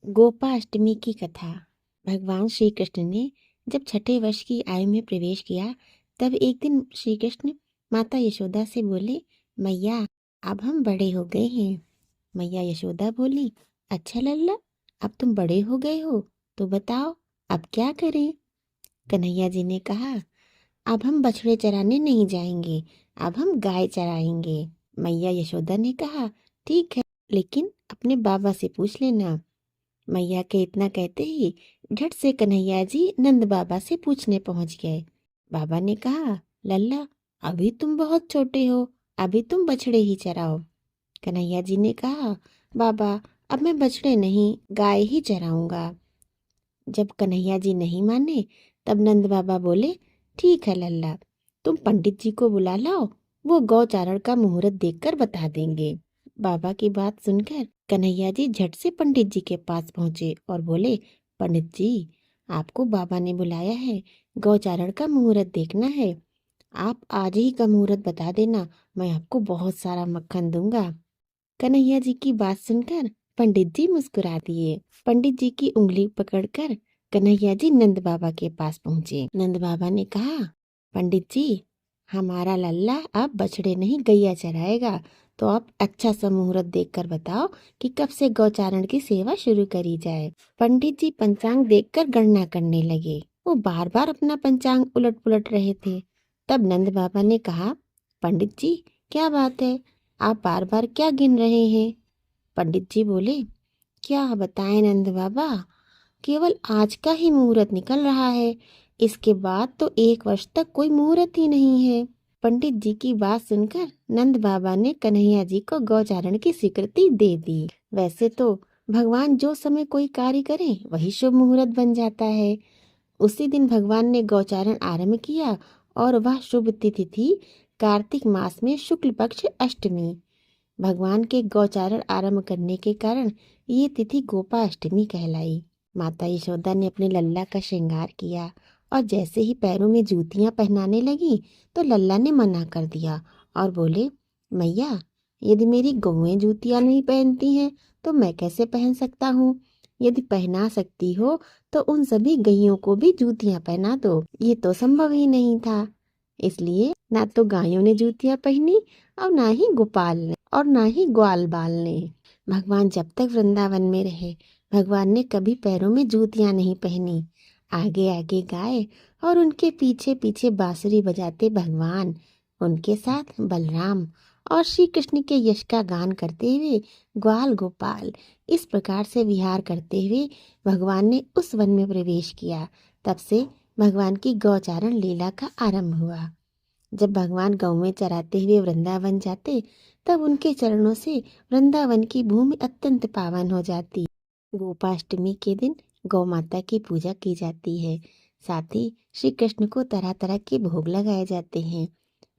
गोपाष्टमी की कथा। भगवान श्री कृष्ण ने जब छठे वर्ष की आयु में प्रवेश किया, तब एक दिन श्री कृष्ण माता यशोदा से बोले, मैया, अब हम बड़े हो गए हैं। मैया यशोदा बोली, अच्छा लल्ला, अब तुम बड़े हो गए हो तो बताओ अब क्या करें। कन्हैया जी ने कहा, अब हम बछड़े चराने नहीं जाएंगे, अब हम गाय चराएंगे। मैया यशोदा ने कहा, ठीक है, लेकिन अपने बाबा से पूछ लेना। मैया के इतना कहते ही झट से कन्हैया जी नंद बाबा से पूछने पहुंच गए। बाबा ने कहा, लल्ला, अभी तुम बहुत छोटे हो, अभी तुम बछड़े ही चराओ। कन्हैया जी ने कहा, बाबा, अब मैं बछड़े नहीं गाय ही चराऊंगा। जब कन्हैया जी नहीं माने, तब नंद बाबा बोले, ठीक है लल्ला, तुम पंडित जी को बुला लाओ, वो गौचारण का मुहूर्त देखकर बता देंगे। बाबा की बात सुनकर कन्हैया जी झट से पंडित जी के पास पहुंचे और बोले, पंडित जी, आपको बाबा ने बुलाया है, गौचारण का मुहूर्त देखना है। आप आज ही का मुहूर्त बता देना, मैं आपको बहुत सारा मक्खन दूंगा। कन्हैया जी की बात सुनकर पंडित जी मुस्कुरा दिए। पंडित जी की उंगली पकड़कर कन्हैया जी नंद बाबा के पास पहुंचे। नंद बाबा ने कहा, पंडित जी, हमारा लल्ला अब बछड़े नहीं गैया चराएगा, तो आप अच्छा सा मुहूर्त देखकर बताओ कि कब से गौचारण की सेवा शुरू करी जाए। पंडित जी पंचांग देखकर गणना करने लगे। वो बार बार अपना पंचांग उलट पुलट रहे थे। तब नंद बाबा ने कहा, पंडित जी, क्या बात है, आप बार बार क्या गिन रहे हैं। पंडित जी बोले, क्या बताएं नंद बाबा, केवल आज का ही मुहूर्त निकल रहा है, इसके बाद तो 1 वर्ष तक कोई मुहूर्त ही नहीं है। पंडित जी की बात सुनकर नंद बाबा ने कन्हैया जी को गौचारण की स्वीकृति दे दी। वैसे तो भगवान जो समय कोई कार्य करे वही शुभ मुहूर्त बन जाता है। उसी दिन भगवान ने गौचारण आरंभ किया और वह शुभ तिथि थी कार्तिक मास में शुक्ल पक्ष अष्टमी। भगवान के गौचारण आरंभ करने के कारण ये तिथि गोपाष्टमी कहलाई। माता यशोदा ने अपने लल्ला का श्रृंगार किया और जैसे ही पैरों में जूतियां पहनाने लगी तो लल्ला ने मना कर दिया और बोले, मैया, यदि मेरी गौएं जूतियां नहीं पहनती हैं तो मैं कैसे पहन सकता हूँ। यदि पहना सकती हो तो उन सभी गैयों को भी जूतियां पहना दो। ये तो संभव ही नहीं था। इसलिए ना तो गायों ने जूतियां पहनी और ना ही गोपाल ने और ना ही ग्वाल बाल ने। भगवान जब तक वृंदावन में रहे, भगवान ने कभी पैरों में जूतियां नहीं पहनी। आगे आगे गाय और उनके पीछे पीछे बांसुरी बजाते भगवान, उनके साथ बलराम और श्री कृष्ण के यश का गान करते हुए ग्वाल गोपाल, इस प्रकार से विहार करते हुए भगवान ने उस वन में प्रवेश किया। तब से भगवान की गौचारण लीला का आरंभ हुआ। जब भगवान गौवें चराते हुए वृंदावन जाते, तब उनके चरणों से वृंदावन की भूमि अत्यंत पावन हो जाती। गोपाष्टमी के दिन गौ माता की पूजा की जाती है। साथ ही श्री कृष्ण को तरह तरह के भोग लगाए जाते हैं।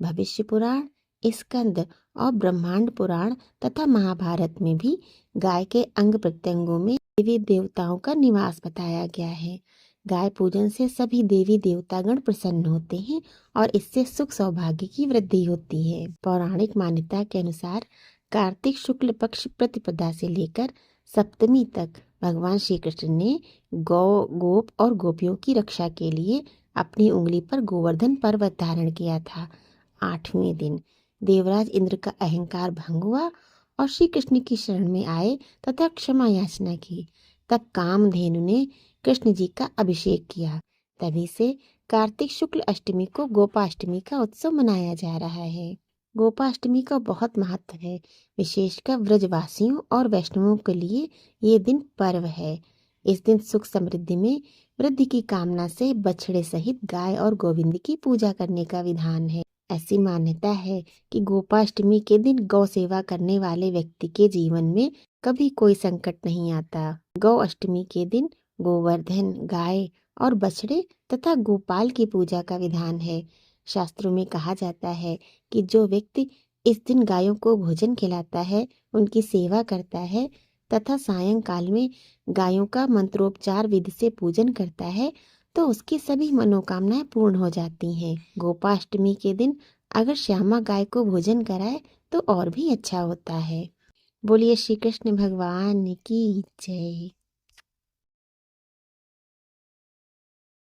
भविष्य पुराण, स्कंद और ब्रह्मांड पुराण तथा महाभारत में भी गाय के अंग प्रत्यंगों में देवी देवताओं का निवास बताया गया है। गाय पूजन से सभी देवी देवतागण प्रसन्न होते हैं और इससे सुख सौभाग्य की वृद्धि होती है। पौराणिक मान्यता के अनुसार कार्तिक शुक्ल पक्ष प्रतिपदा से लेकर सप्तमी तक भगवान श्री कृष्ण ने गोप और गोपियों की रक्षा के लिए अपनी उंगली पर गोवर्धन पर्वत धारण किया था। 8वें दिन देवराज इंद्र का अहंकार भंग हुआ और श्री कृष्ण की शरण में आए तथा क्षमा याचना की। तब कामधेनु ने कृष्ण जी का अभिषेक किया। तभी से कार्तिक शुक्ल अष्टमी को गोपाष्टमी का उत्सव मनाया जा रहा है। गोपाष्टमी का बहुत महत्व है, विशेषकर व्रजवासियों और वैष्णवों के लिए ये दिन पर्व है। इस दिन सुख समृद्धि में वृद्धि की कामना से बछड़े सहित गाय और गोविंद की पूजा करने का विधान है। ऐसी मान्यता है कि गोपाष्टमी के दिन गौ सेवा करने वाले व्यक्ति के जीवन में कभी कोई संकट नहीं आता। गौ अष्टमी के दिन गोवर्धन, गाय और बछड़े तथा गोपाल की पूजा का विधान है। शास्त्रों में कहा जाता है कि जो व्यक्ति इस दिन गायों को भोजन खिलाता है, उनकी सेवा करता है तथा सायंकाल में गायों का मंत्रोपचार विधि से पूजन करता है, तो उसकी सभी मनोकामनाएं पूर्ण हो जाती हैं। गोपाष्टमी के दिन अगर श्यामा गाय को भोजन कराए तो और भी अच्छा होता है। बोलिए श्री कृष्ण भगवान की जय।